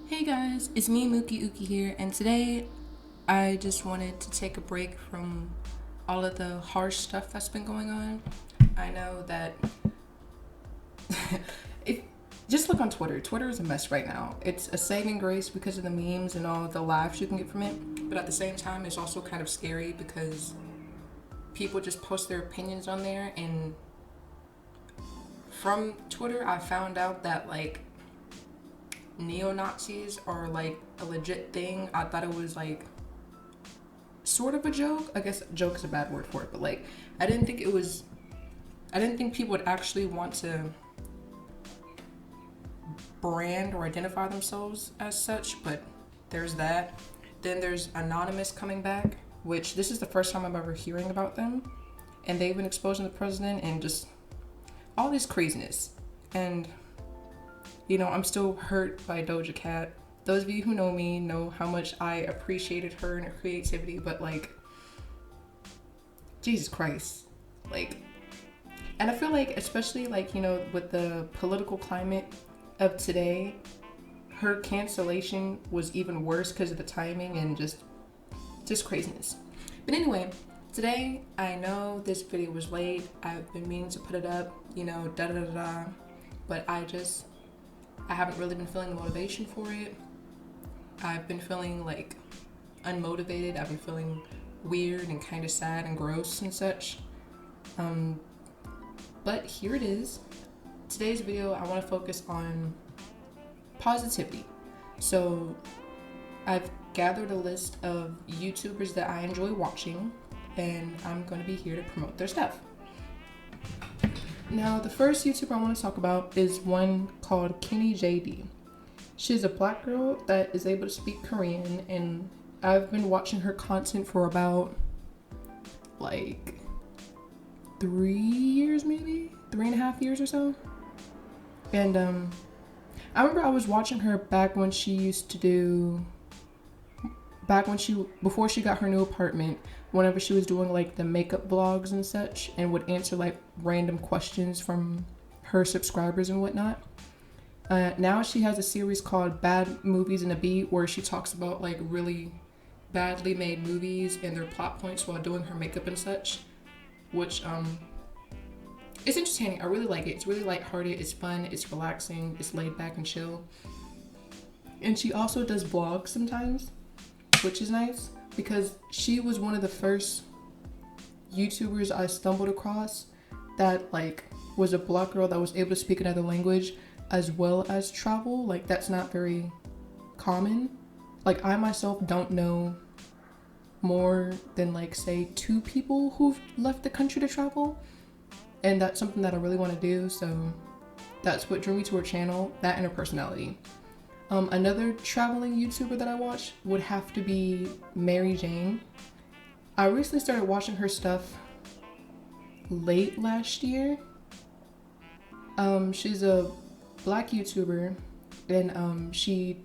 Hey guys, it's me Mookie Uki here, and today I just wanted to take a break from all of the harsh stuff that's been going on. I know that if just look on Twitter. Twitter is a mess right now. It's a saving grace because of the memes and all of the laughs you can get from it, but at the same time, it's also kind of scary because people just post their opinions on there. And from Twitter, I found out that neo-Nazis are like a legit thing. I thought it was like sort of a joke. I guess joke is a bad word for it, but I didn't think people would actually want to brand or identify themselves as such, but there's that. Then there's Anonymous coming back, which this is the first time I'm ever hearing about them. And they've been exposing the president and just all this craziness. And I'm still hurt by Doja Cat. Those of you who know me know how much I appreciated her and her creativity, but Jesus Christ. And I feel like, especially with the political climate of today, her cancellation was even worse because of the timing and just craziness. But anyway, today, I know this video was late. I've been meaning to put it up, but I haven't really been feeling the motivation for it. I've been feeling unmotivated. I've been feeling weird and kind of sad and gross and such. But here it is. Today's video, I want to focus on positivity. So I've gathered a list of YouTubers that I enjoy watching, and I'm going to be here to promote their stuff. Now, the first YouTuber I want to talk about is one called Kennie JD. She's a black girl that is able to speak Korean, and I've been watching her content for about 3 years, maybe 3.5 years or so. And I remember I was watching her before she got her new apartment, whenever she was doing the makeup vlogs and such, and would answer random questions from her subscribers and whatnot. Now she has a series called Bad Movies in a Beat, where she talks about really badly made movies and their plot points while doing her makeup and such, which it's entertaining. I really like it. It's really lighthearted, it's fun, it's relaxing, it's laid back and chill. And she also does vlogs sometimes, which is nice, because she was one of the first YouTubers I stumbled across that was a black girl that was able to speak another language as well as travel. That's not very common. I myself don't know more than say 2 people who've left the country to travel, and that's something that I really want to do. So that's what drew me to her channel, that and her personality. Another traveling YouTuber that I watch would have to be Maryjane. I recently started watching her stuff late last year. She's a black YouTuber, and the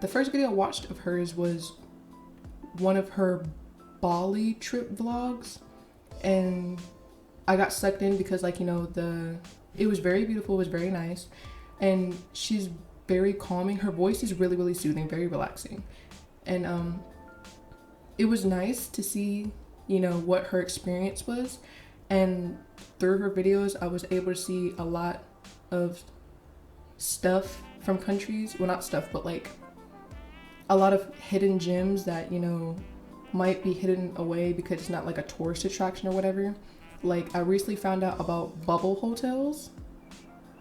first video I watched of hers was one of her Bali trip vlogs, and I got sucked in because it was very beautiful, it was very nice, and she's very calming. Her voice is really, really soothing, very relaxing. And it was nice to see, what her experience was. And through her videos, I was able to see a lot of stuff from countries. Well, not stuff, but a lot of hidden gems that, might be hidden away because it's not a tourist attraction or whatever. I recently found out about bubble hotels.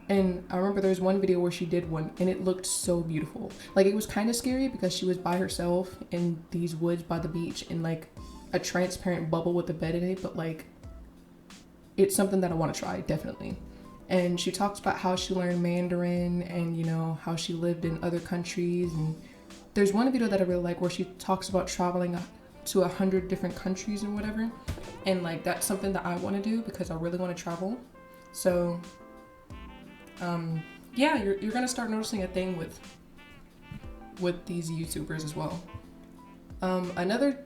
And I remember there was one video where she did one, and it looked so beautiful. It was kind of scary because she was by herself in these woods by the beach in a transparent bubble with a bed in it, but it's something that I want to try, definitely. And she talks about how she learned Mandarin and, how she lived in other countries. And there's one video that I really like where she talks about traveling to 100 different countries and whatever. And that's something that I want to do because I really want to travel. So yeah, you're gonna start noticing a thing with these YouTubers as well. Another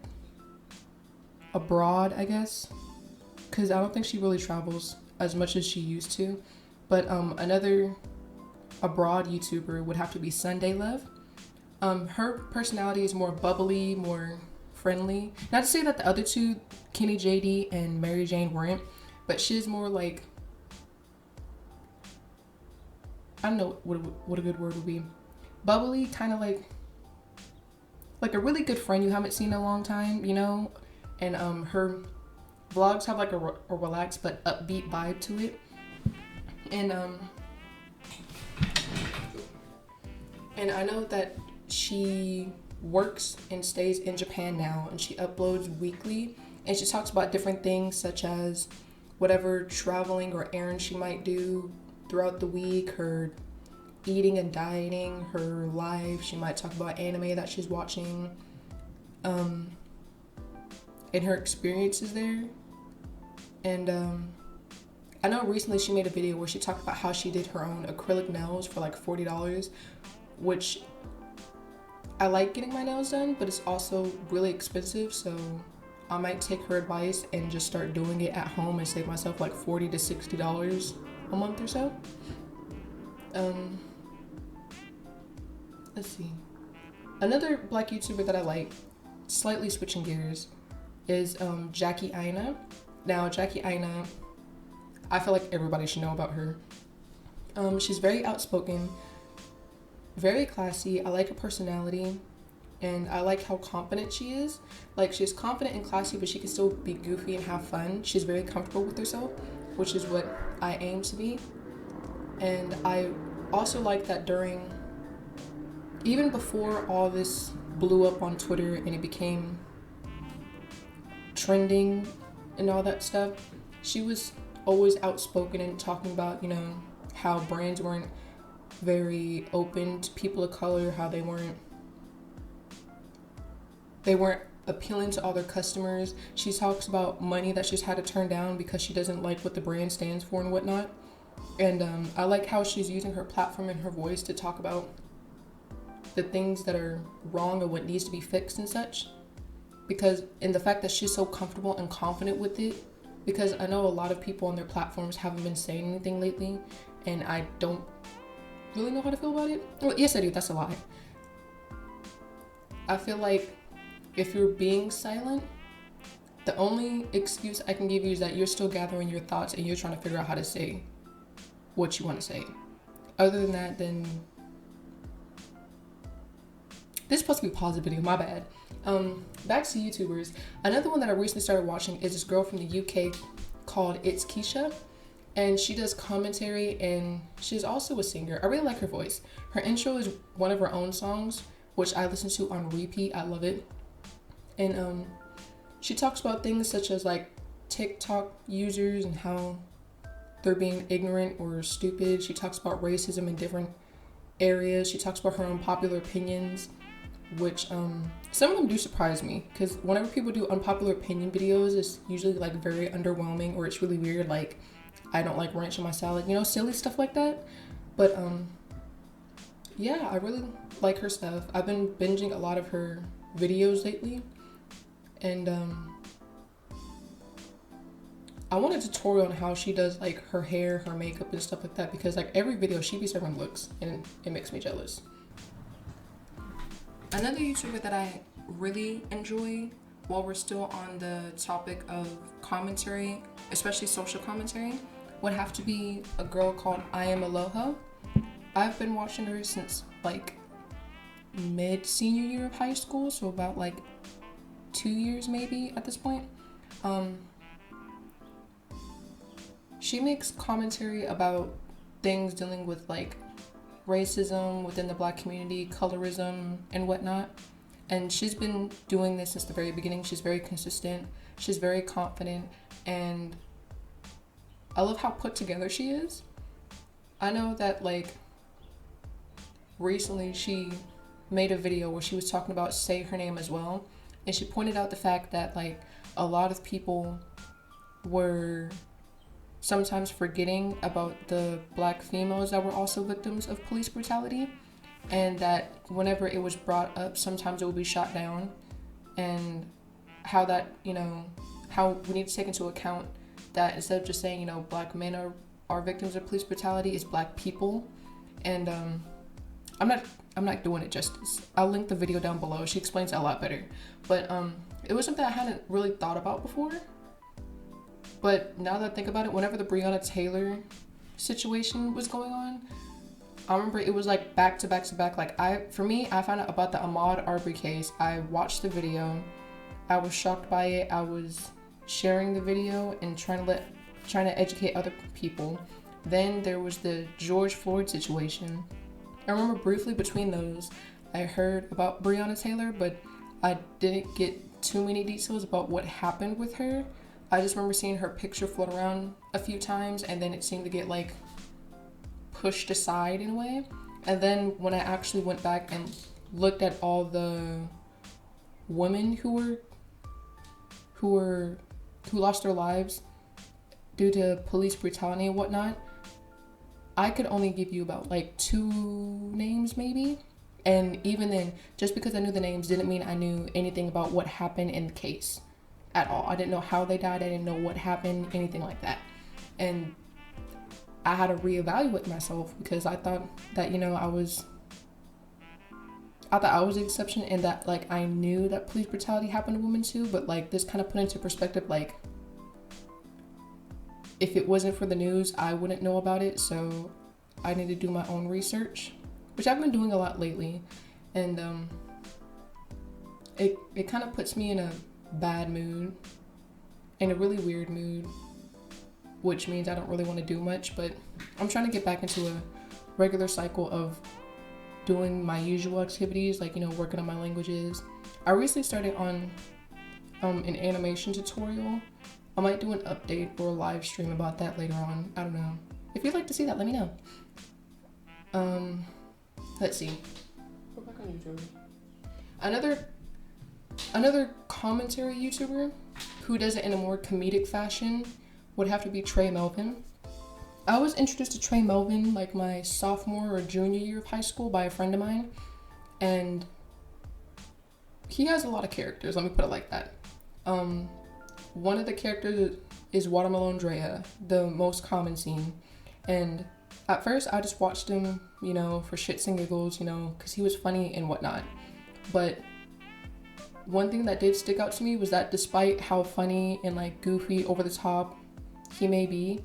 abroad, I guess, because I don't think she really travels as much as she used to, but another a broad YouTuber would have to be Sundai Love. Her personality is more bubbly, more friendly. Not to say that the other two, Kennie JD and Maryjane, weren't, but she's more like, I don't know what a good word would be. Bubbly, kind of like a really good friend you haven't seen in a long time, you know? And her vlogs have like a relaxed but upbeat vibe to it. And I know that she works and stays in Japan now, and she uploads weekly, and she talks about different things such as whatever traveling or errands she might do throughout the week, her eating and dieting, her life. She might talk about anime that she's watching, and her experiences there. And I know recently she made a video where she talked about how she did her own acrylic nails for like $40, which I like getting my nails done, but it's also really expensive, so I might take her advice and just start doing it at home and save myself like $40 to $60 a month or so. Let's see. Another black YouTuber that I like, slightly switching gears, is Jackie Aina. Now, Jackie Aina, I feel like everybody should know about her. She's very outspoken, very classy. I like her personality, and I like how confident she is. Like, she's confident and classy, but she can still be goofy and have fun. She's very comfortable with herself, which is what I aim to be. And I also like that even before all this blew up on Twitter and it became trending and all that stuff, she was always outspoken and talking about, you know, how brands weren't very open to people of color, how they weren't appealing to all their customers. She talks about money that she's had to turn down because she doesn't like what the brand stands for and whatnot. And I like how she's using her platform and her voice to talk about the things that are wrong and what needs to be fixed and such. And the fact that she's so comfortable and confident with it, because I know a lot of people on their platforms haven't been saying anything lately, and I don't really know how to feel about it. Well, yes I do, that's a lie. I feel like if you're being silent, the only excuse I can give you is that you're still gathering your thoughts and you're trying to figure out how to say what you want to say. Other than that, then this is supposed to be a positive video, my bad. Back to YouTubers. Another one that I recently started watching is this girl from the UK called ItzKeisha, and she does commentary, and she's also a singer. I really like her voice. Her intro is one of her own songs, which I listen to on repeat. I love it. And she talks about things such as like TikTok users and how they're being ignorant or stupid. She talks about racism in different areas. She talks about her unpopular opinions, which some of them do surprise me, because whenever people do unpopular opinion videos, it's usually like very underwhelming, or it's really weird, like I don't like ranch on my salad, you know, silly stuff like that. But yeah, I really like her stuff. I've been binging a lot of her videos lately, and I want a tutorial on how she does like her hair, her makeup and stuff like that, because like every video she be serving looks and it makes me jealous. Another YouTuber that I really enjoy, while we're still on the topic of commentary, especially social commentary, would have to be a girl called IAmEloho. I've been watching her since like mid-senior year of high school, so about like 2 years maybe at this point. She makes commentary about things dealing with like racism within the black community, colorism and whatnot. And she's been doing this since the very beginning. She's very consistent. She's very confident, and I love how put together she is. I know that like recently she made a video where she was talking about say her name as well, and she pointed out the fact that like a lot of people were sometimes forgetting about the black females that were also victims of police brutality, and that whenever it was brought up, sometimes it would be shot down, and how that, you know, how we need to take into account that instead of just saying, you know, black men are victims of police brutality, it's black people. and I'm not doing it justice. I'll link the video down below. She explains it a lot better. But it was something I hadn't really thought about before. But now that I think about it, whenever the Breonna Taylor situation was going on, I remember it was like back to back to back. Like I found out about the Ahmaud Arbery case. I watched the video. I was shocked by it. I was sharing the video and trying to educate other people. Then there was the George Floyd situation. I remember briefly between those, I heard about Breonna Taylor, but I didn't get too many details about what happened with her. I just remember seeing her picture float around a few times, and then it seemed to get like pushed aside in a way. And then when I actually went back and looked at all the women who lost their lives due to police brutality and whatnot, I could only give you about like 2 names maybe. And even then, just because I knew the names didn't mean I knew anything about what happened in the case at all. I didn't know how they died. I didn't know what happened, anything like that. And I had to reevaluate myself because I thought that, you know, I thought I was the exception, and that like I knew that police brutality happened to women too, but like this kind of put into perspective, like if it wasn't for the news, I wouldn't know about it. So I need to do my own research, which I've been doing a lot lately. And it kind of puts me in a bad mood, in a really weird mood, which means I don't really want to do much, but I'm trying to get back into a regular cycle of doing my usual activities, like, you know, working on my languages. I recently started on an animation tutorial. I might do an update or a live stream about that later on. I don't know. If you'd like to see that, let me know. Let's see. We're back on YouTube. Another commentary YouTuber who does it in a more comedic fashion would have to be Tre Melvin. I was introduced to Tre Melvin like my sophomore or junior year of high school by a friend of mine, and he has a lot of characters, let me put it like that. One of the characters is Watermelon Drea, the most common scene, and at first I just watched him, you know, for shits and giggles, you know, because he was funny and whatnot. But one thing that did stick out to me was that despite how funny and like goofy, over the top he may be,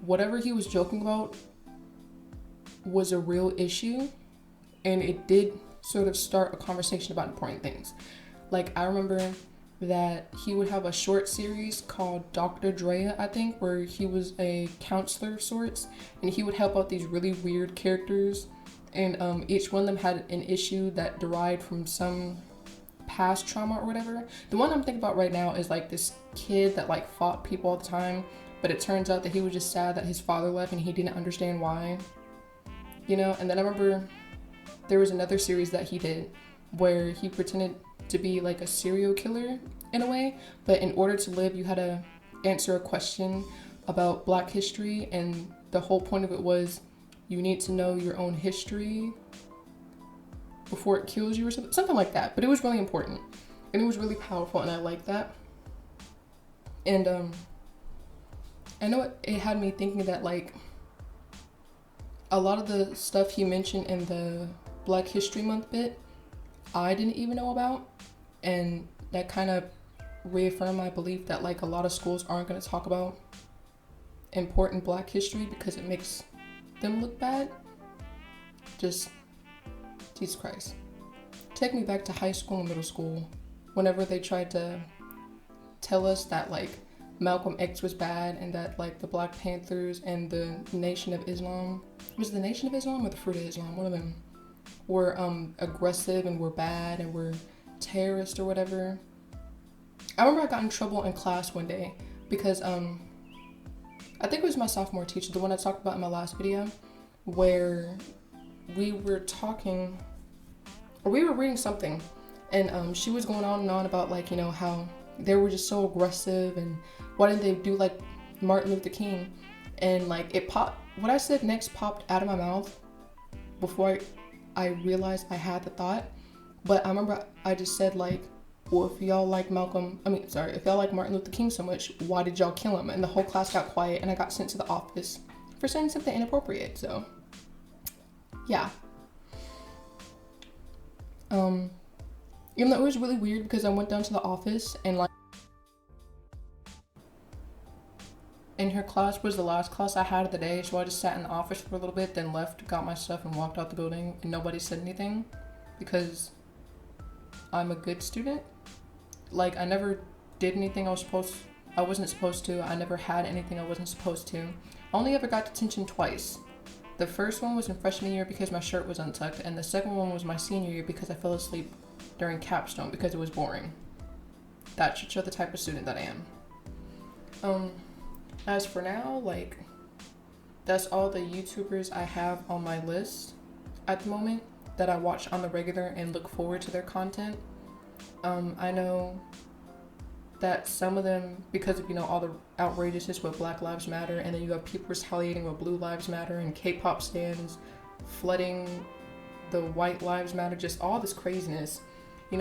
whatever he was joking about was a real issue, and it did sort of start a conversation about important things. Like I remember that he would have a short series called Dr. Drea, I think, where he was a counselor of sorts, and he would help out these really weird characters, and each one of them had an issue that derived from some past trauma or whatever. The one I'm thinking about right now is like this kid that like fought people all the time, but it turns out that he was just sad that his father left and he didn't understand why, you know. And then I remember there was another series that he did where he pretended to be like a serial killer in a way, but in order to live you had to answer a question about Black history, and the whole point of it was you need to know your own history before it kills you or something like that. But it was really important and it was really powerful, and I like that. And I know it had me thinking that like a lot of the stuff he mentioned in the Black History Month bit I didn't even know about, and that kind of reaffirmed my belief that like a lot of schools aren't going to talk about important Black history because it makes them look bad. Just Jesus Christ. Take me back to high school and middle school whenever they tried to tell us that like Malcolm X was bad and that like the Black Panthers and the Nation of Islam, was it the Nation of Islam or the Fruit of Islam, one of them, were aggressive and were bad and were terrorists or whatever. I remember I got in trouble in class one day because I think it was my sophomore teacher, the one I talked about in my last video, where we were talking, or we were reading something, and she was going on and on about like, you know, how they were just so aggressive and why didn't they do like Martin Luther King, and like it popped, what I said next popped out of my mouth before I realized I had the thought. But I remember I just said like, well, if y'all like if y'all like Martin Luther King so much, why did y'all kill him? And the whole class got quiet and I got sent to the office for saying something inappropriate. So yeah. Even though it was really weird because I went down to the office and like, and her class was the last class I had of the day, so I just sat in the office for a little bit, then left, got my stuff, and walked out the building, and nobody said anything because I'm a good student. Like, I never did anything I wasn't supposed to. I never had anything I wasn't supposed to. I only ever got detention twice. The first one was in freshman year because my shirt was untucked, and the second one was my senior year because I fell asleep during capstone because it was boring. That should show the type of student that I am. As for now, like, that's all the YouTubers I have on my list at the moment that I watch on the regular and look forward to their content. I know that some of them, because of, all the outrageousness with Black Lives Matter, and then you have people retaliating with Blue Lives Matter, and K-pop stans flooding the White Lives Matter, just all this craziness.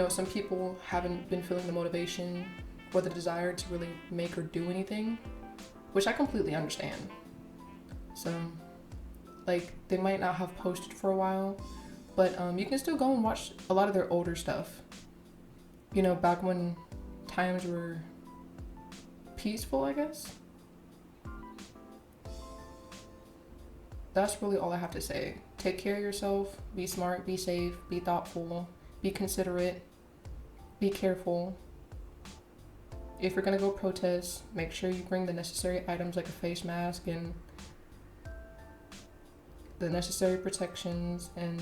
Some people haven't been feeling the motivation or the desire to really make or do anything, which I completely understand. So, like, they might not have posted for a while, but you can still go and watch a lot of their older stuff. Back when times were peaceful, I guess. That's really all I have to say. Take care of yourself, be smart, be safe, be thoughtful, be considerate, be careful. If you're gonna go protest, make sure you bring the necessary items like a face mask and the necessary protections, and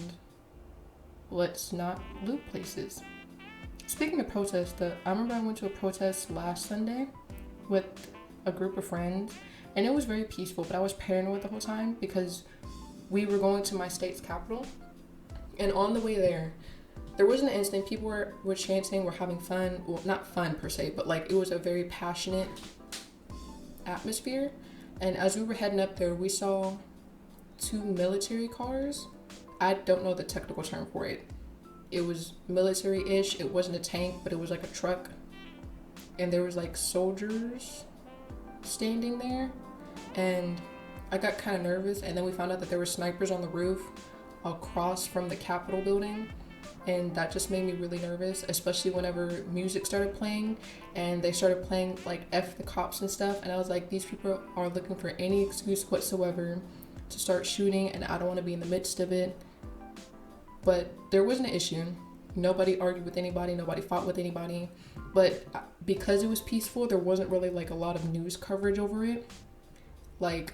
let's not loot places. Speaking of protests, I remember I went to a protest last Sunday with a group of friends, and it was very peaceful, but I was paranoid the whole time because we were going to my state's capital, and on the way there was an instant people were chanting, were having fun. Well, not fun per se, but like it was a very passionate atmosphere. And as we were heading up there, we saw 2 military cars. I don't know the technical term for it. It was military-ish. It wasn't a tank, but it was like a truck. And there was like soldiers standing there. And I got kind of nervous. And then we found out that there were snipers on the roof across from the Capitol building. And that just made me really nervous, especially whenever music started playing and they started playing like F the cops and stuff. And I was like, these people are looking for any excuse whatsoever to start shooting, and I don't want to be in the midst of it. But there wasn't an issue. Nobody argued with anybody. Nobody fought with anybody. But because it was peaceful, there wasn't really like a lot of news coverage over it. Like,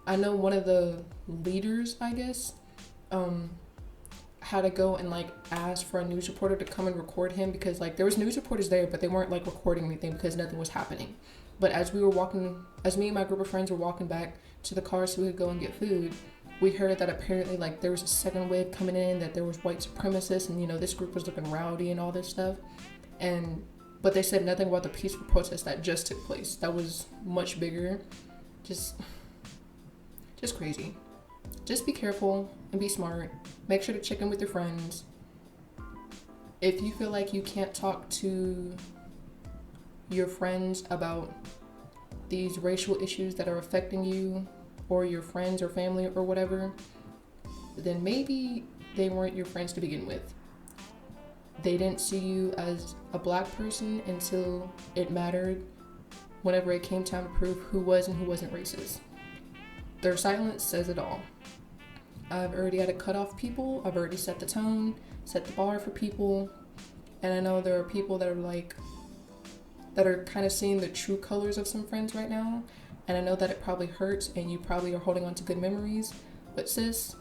I know one of the leaders, I guess, had to go and like ask for a news reporter to come and record him because like there was news reporters there, but they weren't like recording anything because nothing was happening. But as me and my group of friends were walking back to the car so we could go and get food, we heard that apparently like there was a second wave coming in, that there was white supremacists, and this group was looking rowdy and all this stuff. But they said nothing about the peaceful protest that just took place. That was much bigger. Just crazy. Just be careful and be smart. Make sure to check in with your friends. If you feel like you can't talk to your friends about these racial issues that are affecting you or your friends or family or whatever, then maybe they weren't your friends to begin with. They didn't see you as a black person until it mattered, whenever it came time to prove who was and who wasn't racist. Their silence says it all. I've already had to cut off people. I've already set the tone, set the bar for people. And I know there are people that are kind of seeing the true colors of some friends right now. And I know that it probably hurts and you probably are holding on to good memories. But sis,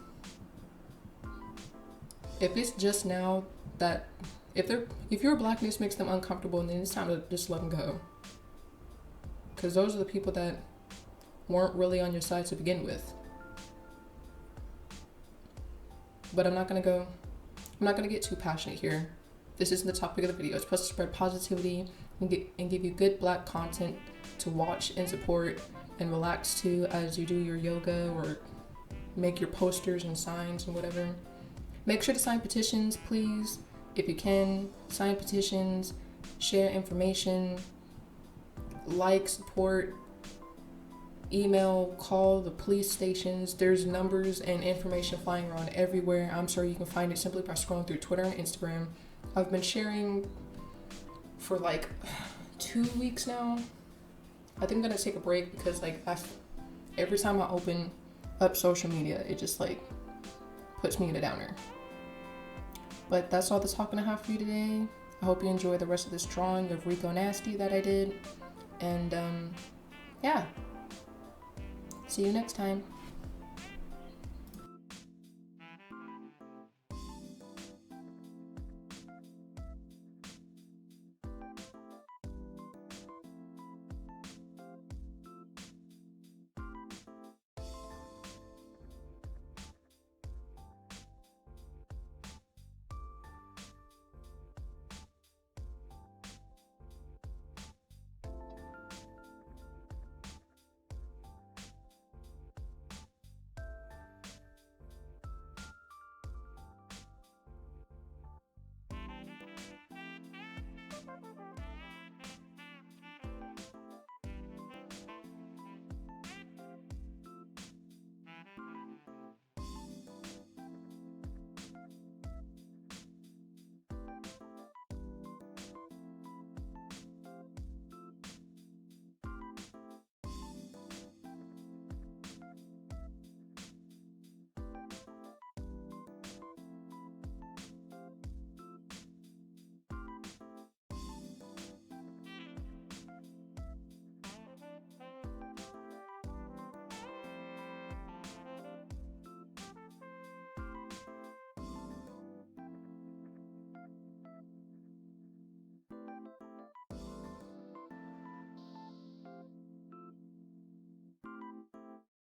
if it's just now that, if your blackness makes them uncomfortable, then it's time to just let them go. Because those are the people that weren't really on your side to begin with. But I'm not gonna get too passionate here. This isn't the topic of the video. It's supposed to spread positivity and give you good black content to watch and support and relax to as you do your yoga or make your posters and signs and whatever. Make sure to sign petitions, please. If you can, sign petitions, share information, like, support, email, call the police stations. There's numbers and information flying around everywhere. I'm sure you can find it simply by scrolling through Twitter and Instagram. I've been sharing for like 2 weeks now. I think I'm gonna take a break because like every time I open up social media, it just like puts me in a downer. But that's all the talking I have for you today. I hope you enjoy the rest of this drawing of Rico Nasty that I did. And yeah, see you next time.